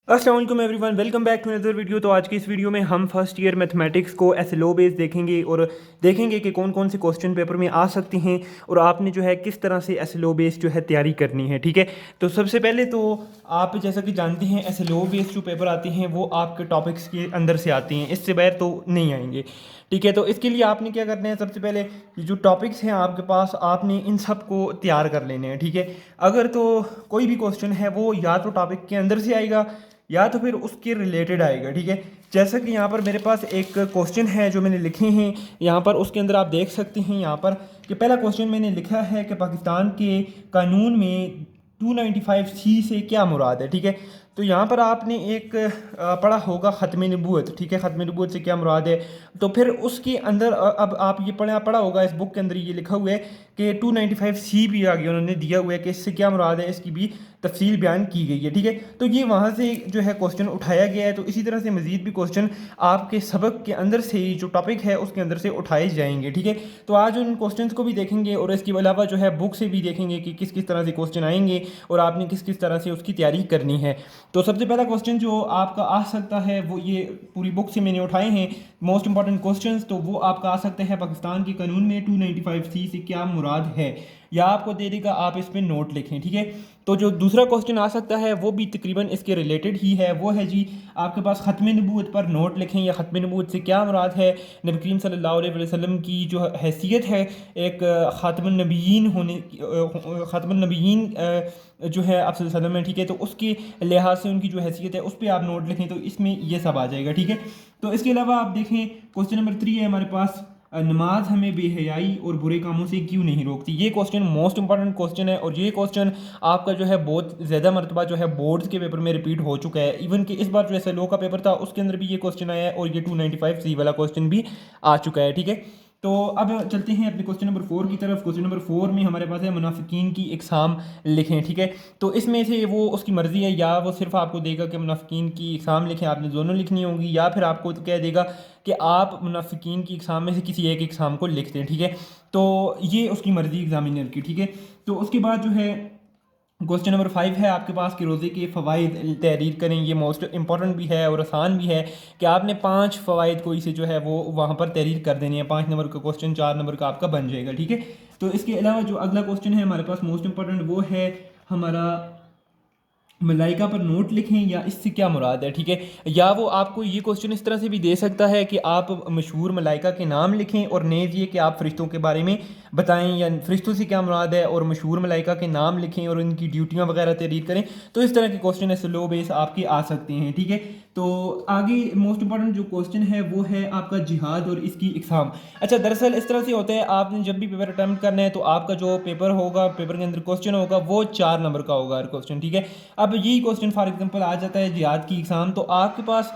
अस्सलाम वालेकुम everyone, welcome back to another video. तो आज की इस वीडियो में हम फर्स्ट ईयर मैथमेटिक्स को एसएलओ बेस देखेंगे और देखेंगे कि कौन कौन से क्वेश्चन पेपर में आ सकते हैं और आपने जो है किस तरह से एसएलओ बेस जो है तैयारी करनी है। ठीक है, तो सबसे पहले तो आप जैसा कि जानते हैं एसएलओ बेस जो पेपर आते हैं वो आपके टॉपिक्स के अंदर से आते हैं, इससे बाहर तो नहीं आएंगे। ठीक है, तो इसके लिए आपने क्या करना है, सबसे पहले ये जो टॉपिक्स हैं आपके पास, आपने इन सब को तैयार कर लेने हैं। ठीक है, अगर तो कोई भी क्वेश्चन है वो या तो टॉपिक के अंदर से आएगा या तो फिर उसके रिलेटेड आएगा। ठीक है, जैसा कि यहाँ पर मेरे पास एक क्वेश्चन है जो मैंने लिखे हैं यहाँ पर, उसके अंदर आप देख सकते हैं यहाँ पर कि पहला क्वेश्चन मैंने लिखा है कि पाकिस्तान के कानून में 295C से क्या मुराद है। ठीक है, तो यहाँ पर आपने एक पढ़ा होगा ख़त्म नबूवत। ठीक है, ख़त्म नबूवत से क्या मुराद है, तो फिर उसके अंदर अब आप ये पढ़ा होगा, इस बुक के अंदर ये लिखा हुआ है कि 295C भी आगे उन्होंने दिया हुआ है कि इससे क्या मुराद है, इसकी भी तफसील बयान की गई है। ठीक है, तो ये वहाँ से जो है क्वेश्चन उठाया गया है। तो इसी तरह से मज़ीद भी क्वेश्चन आपके सबक के अंदर से ही जो टॉपिक है उसके अंदर से उठाए जाएंगे। ठीक है, तो आज उन क्वेश्चंस को भी देखेंगे और इसके अलावा जो है बुक से भी देखेंगे कि किस किस तरह से क्वेश्चन आएंगे और आपने किस किस तरह से उसकी तैयारी करनी है। तो सबसे पहला क्वेश्चन जो आपका आ सकता है वो ये पूरी बुक से मैंने उठाए हैं मोस्ट इंपॉर्टेंट क्वेश्चंस, तो वो आपका आ सकता है पाकिस्तान के कानून में 295C से क्या मुराद है, या आपको दे देगा, आप इस पर नोट लिखें। ठीक है, तो जो दूसरा क्वेश्चन आ सकता है वो भी तकरीबन इसके रिलेटेड ही है, वो है जी आपके पास ख़त्म नबूवत पर नोट लिखें, या ख़त्म नबूवत से क्या मुराद है। नबी करीम सल्लल्लाहु अलैहि वसल्लम की जो हैसियत है एक ख़ातमुन नबिय्यीन होने, ख़ातमुन नबिय्यीन जो है आप वसल्लम है। ठीक है, तो उसके लिहाज से उनकी जो हैसियत है उस पर आप नोट लिखें, तो इसमें ये सब आ जाएगा। ठीक है, तो इसके अलावा आप देखें क्वेश्चन नंबर 3 है हमारे पास, नमाज हमें बेहयाई और बुरे कामों से क्यों नहीं रोकती। ये क्वेश्चन मोस्ट इंपॉर्टेंट क्वेश्चन है और ये क्वेश्चन आपका जो है बहुत ज़्यादा मरतबा जो है बोर्ड्स के पेपर में रिपीट हो चुका है। इवन कि इस बार जो ऐसे लो का पेपर था उसके अंदर भी ये क्वेश्चन आया है और ये 295C वाला क्वेश्चन भी आ चुका है। ठीक है, तो अब चलते हैं अपने क्वेश्चन नंबर 4 की तरफ। क्वेश्चन नंबर 4 में हमारे पास है मुनाफिकीन की इकसाम लिखें। ठीक है, तो इसमें से वो उसकी मर्ज़ी है, या वो सिर्फ आपको देगा कि मुनाफिकीन की इकसाम लिखें, आपने दोनों लिखनी होंगी, या फिर आपको कह देगा कि आप मुनाफिकीन की इकसाम में से किसी एक इकसाम को लिख दें। ठीक है, तो ये उसकी मर्ज़ी एग्जामिनर की। ठीक है, तो उसके बाद जो है क्वेश्चन नंबर 5 है आपके पास कि रोज़े के फ़वाइद तहरीर करें। ये मोस्ट इंपॉर्टेंट भी है और आसान भी है कि आपने 5 फ़वाइद कोई से जो है वो वहाँ पर तहरीर कर देनी है। 5 नंबर का क्वेश्चन 4 नंबर का आपका बन जाएगा। ठीक है, तो इसके अलावा जो अगला क्वेश्चन है हमारे पास मोस्ट इंपॉर्टेंट, वो है हमारा मलाइका पर नोट लिखें, या इससे क्या मुराद है। ठीक है, या वो आपको ये क्वेश्चन इस तरह से भी दे सकता है कि आप मशहूर मलाइका के नाम लिखें और नेज़ ये कि आप फ़रिश्तों के बारे में बताएं, या फ़रिश्तों से क्या मुराद है, और मशहूर मलाइका के नाम लिखें और उनकी ड्यूटियाँ वगैरह तहरीर करें। तो इस तरह के क्वेश्चन ऐसे लो बेस आपके आ सकते हैं। ठीक है, तो आगे मोस्ट इंपॉर्टेंट जो क्वेश्चन है वो है आपका जिहाद और इसकी इकसाम। अच्छा, दरअसल इस तरह से होता है, आपने जब भी पेपर अटैम्प्ट करना है तो आपका जो पेपर होगा, पेपर के अंदर क्वेश्चन होगा वो 4 नंबर का होगा हर क्वेश्चन। ठीक है, अब यही क्वेश्चन फॉर एग्जांपल आ जाता है जिहाद की एग्ज़ाम, तो आपके पास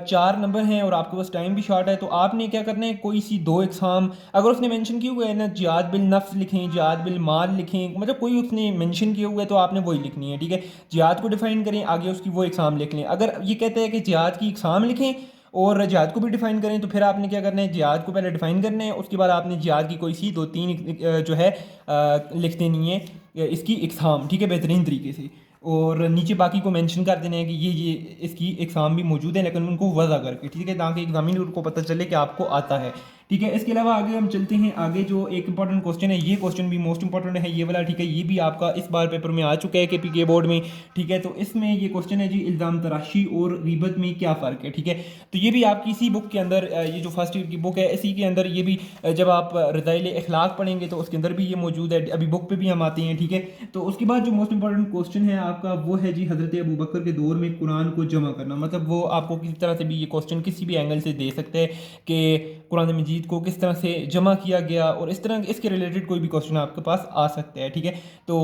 4 नंबर हैं और आपके पास टाइम भी शॉर्ट है, तो आपने क्या करना है, कोई सी 2 एग्ज़ाम अगर उसने मेंशन किए हुए है ना, जिहाद बिल नफ्स लिखें, जिहाद बिल माल लिखें, मतलब कोई उसने मेंशन किए हुए है तो आपने वही लिखनी है। ठीक है, जिहाद को डिफाइन करें, आगे उसकी वो एग्ज़ाम लिख लें। अगर ये कहते हैं कि जिहाद की एग्ज़ाम लिखें और जिहाद को भी डिफाइन करें, तो फिर आपने क्या करना है, जिहाद को पहले डिफाइन करना है, उसके बाद आपने जिहाद की कोई सी 2-3 जो है लिख देनी है इसकी एग्ज़ाम। ठीक है, बेहतरीन तरीके से, और नीचे बाकी को मेंशन कर देना है कि ये इसकी एग्ज़ाम भी मौजूद है, लेकिन उनको वज़ा करके। ठीक है, ताकि एग्जामिनर को पता चले कि आपको आता है। ठीक है, इसके अलावा आगे हम चलते हैं, आगे जो एक इंपॉर्टेंट क्वेश्चन है, ये क्वेश्चन भी मोस्ट इंपॉर्टेंट है ये वाला। ठीक है, ये भी आपका इस बार पेपर में आ चुका है KPK बोर्ड में। ठीक है, तो इसमें ये क्वेश्चन है जी, इल्ज़ाम तराशी और ग़ीबत में क्या फ़र्क है। ठीक है, तो ये भी आपकी इसी बुक के अंदर, ये जो फर्स्ट ईयर की बुक है इसी के अंदर ये भी, जब आप रज़ाइल अखलाक पढ़ेंगे तो उसके अंदर भी ये मौजूद है, अभी बुक पर भी हम आते हैं। ठीक है, तो उसके बाद जो मोस्ट इंपॉर्टेंट क्वेश्चन है आपका वो है जी, हज़रत अबू बकर के दौर में कुरान को जमा करना। मतलब वो आपको किसी तरह से भी ये क्वेश्चन किसी भी एंगल से दे सकते हैं कि कुरान मजीद को किस तरह से जमा किया गया, और इस तरह इसके रिलेटेड कोई भी क्वेश्चन आपके पास आ सकता है। ठीक है, तो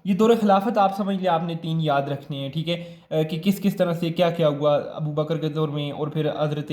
ये दौर खिलाफत आप समझ लिया, आपने 3 याद रखने हैं। ठीक है, कि किस किस तरह से क्या क्या हुआ अबू बकर के दौर में, और फिर हज़रत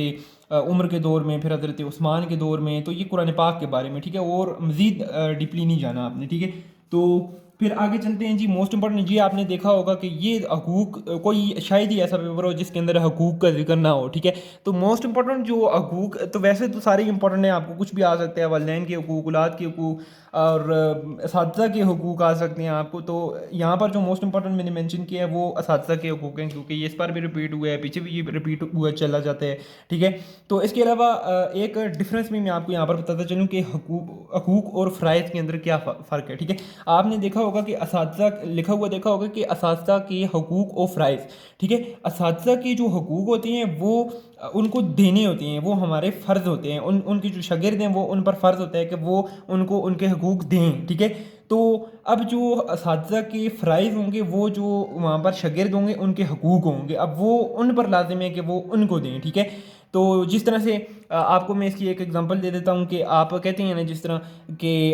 उमर के दौर में, फिर हज़रत उस्मान के दौर में, तो ये कुरान पाक के बारे में। ठीक है, और मज़ीद डीपली नहीं जाना आपने। ठीक है, तो फिर आगे चलते हैं जी। मोस्ट इंपॉर्टेंट ये आपने देखा होगा कि ये हकूक, कोई शायद ही ऐसा पेपर हो जिसके अंदर हकूक का जिक्र ना हो, ठीक है। तो मोस्ट इंपॉर्टेंट जो हकूक, तो वैसे तो सारे इंपॉर्टेंट हैं, आपको कुछ भी आ सकते हैं, वालिदैन के हकूक, औलाद के हकूक और असातिज़ा के हकूक आ सकते हैं आपको। तो यहाँ पर जो मोस्ट इंपॉर्टेंट मैंने मेंशन किया है वो असातिज़ा के हकूक हैं, क्योंकि ये इस बार भी रिपीट हुआ है, पीछे भी ये रिपीट हुआ चला जाता है, ठीक है। तो इसके अलावा एक डिफरेंस भी मैं आपको यहाँ पर बताता चलूँ कि हकूक और फ़राइज़ के अंदर क्या फ़र्क है, ठीक है। आपने देखा होगा कि असातिज़ा लिखा हुआ देखा होगा कि असातिज़ा के हकूक और फ़राइज़, ठीक है। असातिज़ा के जो हकूक होते हैं वो उनको देने होते हैं, वो हमारे फ़र्ज़ होते हैं, उनके जो शागिर्द हैं वो उन पर फ़र्ज़ होता है कि वो उनको उनके हकूक दें, ठीक है। तो अब जो असातिज़ा के फ़राइज़ होंगे, वो जो वहाँ पर शागिर्द होंगे उनके हकूक होंगे, अब वो उन पर लाजिम है कि वो उनको दें, ठीक है। तो जिस तरह से आपको मैं इसकी एक एग्जांपल दे देता हूँ कि आप कहते हैं ना जिस तरह कि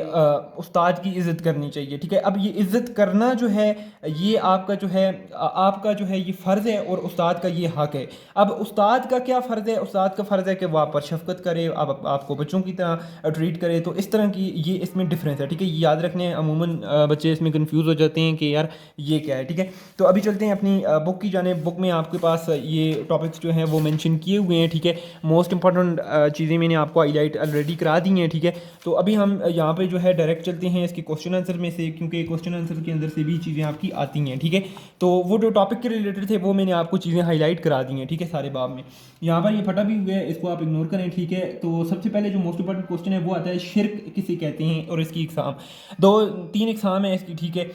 उस्ताद की इज़्ज़त करनी चाहिए, ठीक है। अब ये इज़्ज़त करना जो है ये आपका जो है आपका जो है ये फ़र्ज़ है और उस्ताद का ये हक़ है। अब उस्ताद का क्या फ़र्ज़ है? उस्ताद का फ़र्ज़ है कि वो आप पर शफ़क़त करे, आपको बच्चों की तरह ट्रीट करे। तो इस तरह की ये इसमें डिफ़रेंस है, ठीक है। ये याद रखने अमूमन बच्चे इसमें कन्फ्यूज़ हो जाते हैं कि यार ये क्या है, ठीक है। तो अभी चलते हैं अपनी बुक की जानिब। बुक में आपके पास ये टॉपिक्स जो हैं वो मेंशन किए हुए हैं, ठीक है। मोस्ट इंपॉर्टेंट चीज़ें मैंने आपको हाईलाइट ऑलरेडी करा दी हैं, ठीक है। तो अभी हम यहाँ पे जो है डायरेक्ट चलते हैं इसके क्वेश्चन आंसर में से, क्योंकि क्वेश्चन आंसर के अंदर से भी चीज़ें आपकी आती हैं, ठीक है। तो वो जो टॉपिक के रिलेटेड थे वो मैंने आपको चीज़ें हाईलाइट करा दी हैं, ठीक है, सारे बाब में। यहाँ पर ये फटा भी हुआ है, इसको आप इग्नोर करें, ठीक है। तो सबसे पहले जो मोस्ट इंपॉर्टेंट क्वेश्चन है वो आता है शिर्क किसे कहते हैं और इसकी इकसाम। 2-3 इकसाम है इसकी, ठीक है।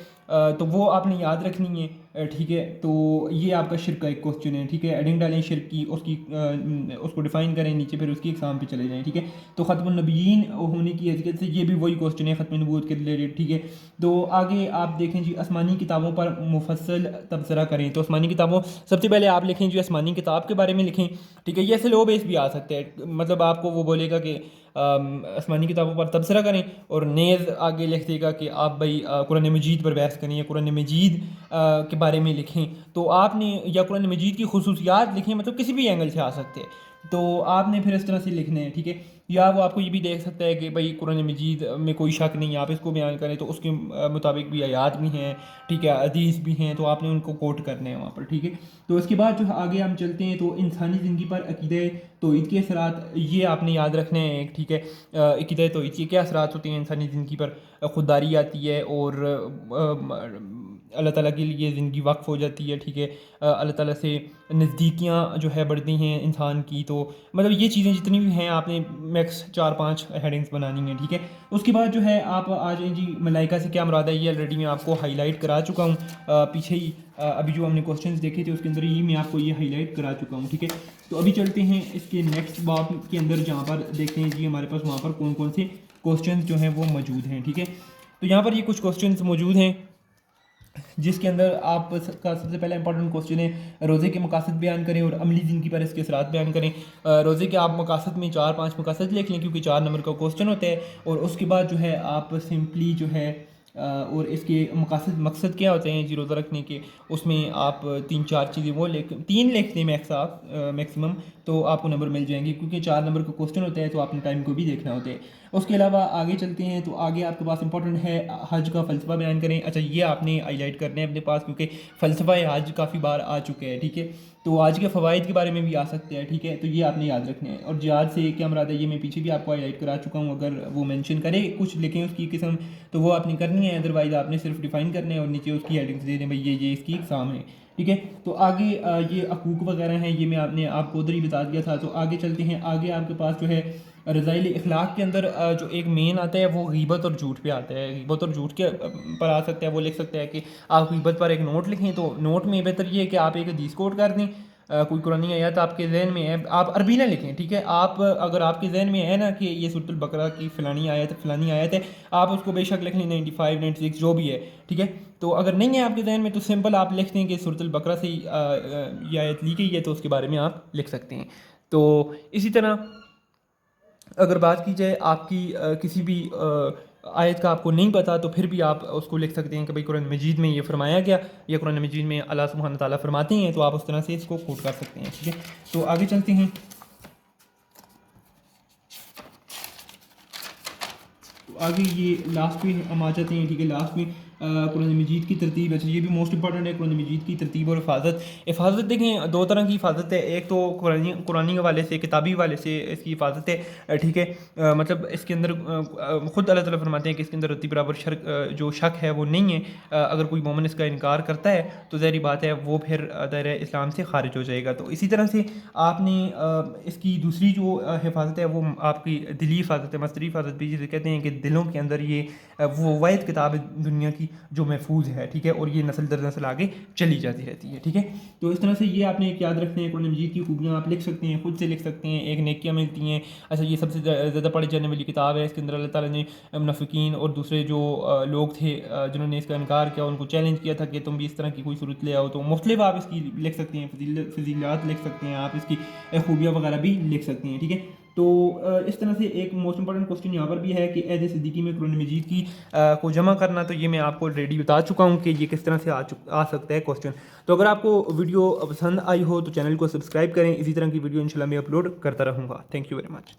तो वो आपने याद रखनी है, ठीक है। तो ये आपका शिर्क का एक क्वेश्चन है, ठीक है। एडिंग डालें शिर्क की, उसको डिफाइन करें नीचे, फिर उसकी एग्जाम पे चले जाएं, ठीक है। तो ख़त्मुन नबीयीन होने की हैसियत से ये भी वही क्वेश्चन है ख़त्म नबूवत के रिलेटेड, ठीक है। तो आगे आप देखें जी, आसमानी किताबों पर मुफस्सल तबसरा करें। तो आसमानी किताबों, सबसे पहले आप लिखें जी आसमानी किताब के बारे में लिखें, ठीक है। ये ऐसे लो बेस भी आ सकते हैं, मतलब आपको वो बोलेगा कि आसमानी किताबों पर तबसरा करें, और नेज़ आगे लिख देगा कि आप भाई कुरान मजीद पर बहस करें या कुरान मजीद के बारे में लिखें। तो आपने या कुरान मजीद की खुसूसियात लिखें, मतलब किसी भी एंगल से आ सकते हैं, तो आपने फिर इस तरह से लिखने हैं, ठीक है। या वो आपको ये भी देख सकता है कि भाई कुरान मजीद में कोई शक नहीं, आप इसको बयान करें, तो उसके मुताबिक भी आयात भी हैं, ठीक है, हदीस भी हैं, तो आपने उनको कोट करने हैं वहाँ पर, ठीक है। तो इसके बाद जो आगे हम चलते हैं, तो इंसानी ज़िंदगी पर अक़ीदे तौहीद के असरात, ये आपने याद रखने हैं एक, ठीक है। अक़ीदे तौहीद के क्या असरात होते हैं इंसानी ज़िंदगी पर? खुददारी आती है, और अल्लाह ताला के लिए ज़िंदगी वक्फ़ हो जाती है, ठीक है। अल्लाह ताला से नज़दीकियाँ जो है बढ़ती हैं इंसान की। तो मतलब ये चीज़ें जितनी भी हैं आपने मैक्स 4-5 हेडिंग्स बनानी है, ठीक है। उसके बाद जो है आप आ जाएँ जी, मलाइका से क्या मुराद है, ये ऑलरेडी मैं आपको हाईलाइट करा चुका हूँ पीछे ही। अभी जो हमने क्वेश्चंस देखे थे उसके अंदर ही मैं आपको ये हाईलाइट करा चुका हूँ, ठीक है। तो अभी चलते हैं इसके नेक्स्ट बाब के अंदर, जहाँ पर देखते हैं जी हमारे पास वहाँ पर कौन कौन से क्वेश्चन जो हैं वो मौजूद हैं, ठीक है। तो यहाँ पर ये कुछ क्वेश्चन मौजूद हैं, जिसके अंदर आप का सबसे पहला इंपॉर्टेंट क्वेश्चन है रोज़े के मकासद बयान करें और अमली ज़िंदगी पर इसके असरात बयान करें। रोज़े के आप मकासद में 4-5 मकासद लिख लें, क्योंकि 4 नंबर का क्वेश्चन होता है। और उसके बाद जो है आप सिंपली जो है और इसके मकसद क्या होते हैं जी रोज़ा रखने के, उसमें आप 3-4 चीज़ें वो लिख 3 लिख दें मैक्सिमम, तो आपको नंबर मिल जाएंगे, क्योंकि 4 नंबर का क्वेश्चन होता है, तो आपने टाइम को भी देखना होता है। उसके अलावा आगे चलते हैं, तो आगे आपके पास इंपॉर्टेंट है हज का फ़लसफ़ा बयान करें। अच्छा, ये आपने हाईलाइट करना है अपने पास, क्योंकि फ़लसफ़ा हज काफ़ी बार आ चुके हैं, ठीक है। तो आज के फ़वाइद के बारे में भी आ सकते हैं, ठीक है। तो ये आपने याद रखना है। और जिहाद से क्या मुराद है, ये मैं पीछे भी आपको हाईलाइट करा चुका हूँ। अगर वो मेंशन करे कुछ लिखें उसकी किस्म, तो वो आपने करनी है, अदरवाइज़ आपने सिर्फ डिफाइन करने हैं और नीचे उसकी हेडिंग्स दे दें भाई ये इसकी एग्ज़ाम है, ठीक है। तो आगे ये हकूक़ वगैरह हैं, ये मैं आपको उधर ही बता दिया था। तो आगे चलते हैं, आगे आपके पास जो है रज़ाइल इखलाक के अंदर जो एक मेन आता है वो गीबत और झूठ पे आता है। गीबत और झूठ के पर आ सकता है, वो लिख सकते हैं कि आप गीबत पर एक नोट लिखें, तो नोट में बेहतर ये है कि आप एक हदीस कोट कर दें, कोई कुरानी आयत आपके जहन में है, आप अरबी ना लिखें, ठीक है। आप अगर आपके जहन में है ना कि ये सूरतुल बकरा की फ़लानी आयत है, आप उसको बेशक लिख लें 95, 96 जो भी है, ठीक है। तो अगर नहीं है आपके जहन में, तो सिंपल आप लिख दें कि सूरतुल बकरा से ये आयत ली गई है, तो उसके बारे में आप लिख सकते हैं। तो इसी तरह अगर बात की जाए आपकी किसी भी आयत का आपको नहीं पता, तो फिर भी आप उसको लिख सकते हैं कि भाई कुरान मजीद में ये फरमाया गया, या कुरान मजीद में अल्लाह सुब्हान ताला फरमाते हैं, तो आप उस तरह से इसको कोट कर सकते हैं, ठीक है। तो आगे चलते हैं, तो आगे ये लास्ट पे हम आ जाते हैं, ठीक है। लास्ट में कुरान मजीद की तरतीब। अच्छा, ये भी मोस्ट इंपॉर्टेंट है, कुरान मजीद की तरतीब और हिफाजत देखें दो तरह की हिफाजत है। एक तो कुरानी हवाले से, किताबी वाले से इसकी हिफाजत है, ठीक है। मतलब इसके अंदर ख़ुद अल्लाह ताला फरमाते हैं कि इसके अंदर रत्ती बराबर जो शक है वो नहीं है। अगर कोई मोमिन इसका इनकार करता है तो ज़ाहिर बात है वो फिर दायरा इस्लाम से खारिज हो जाएगा। तो इसी तरह से आपने इसकी दूसरी जो हिफाजत है वो आपकी दिली हिफाजत है, मसदरी हिफाजत भी जिसे कहते हैं कि दिलों के अंदर ये वो वाहिद किताब है दुनिया की जो महफूज है, ठीक है, और ये नस्ल दर नस्ल आगे चली जाती रहती है, ठीक है। तो इस तरह से ये आपने एक याद रखते हैं, कुरान मजीद की खूबियाँ आप लिख सकते हैं, खुद से लिख सकते हैं, एक नेकियां मिलती हैं। अच्छा, ये सबसे ज़्यादा पढ़ी जाने वाली किताब है। इसके अंदर अल्लाह ताला ने मुनाफिकीन और दूसरे जो लोग थे जिन्होंने इसका इनकार किया, उनको चैलेंज किया था कि तुम भी इस तरह की कोई सूरत ले आओ। तो मुख्तलिफ आप इसकी लिख सकते हैं, फजीलात लिख सकते हैं, आप इसकी खूबियाँ वगैरह भी लिख सकते हैं, ठीक है। तो इस तरह से एक मोस्ट इंपॉर्टेंट क्वेश्चन यहाँ पर भी है कि ऐद सिद्दीकी में कुरान मजीद की को जमा करना। तो ये मैं आपको ऑलरेडी बता चुका हूँ कि ये किस तरह से आ सकता है क्वेश्चन। तो अगर आपको वीडियो पसंद आई हो तो चैनल को सब्सक्राइब करें। इसी तरह की वीडियो इंशाल्लाह मैं अपलोड करता रहूँगा। Thank you very much.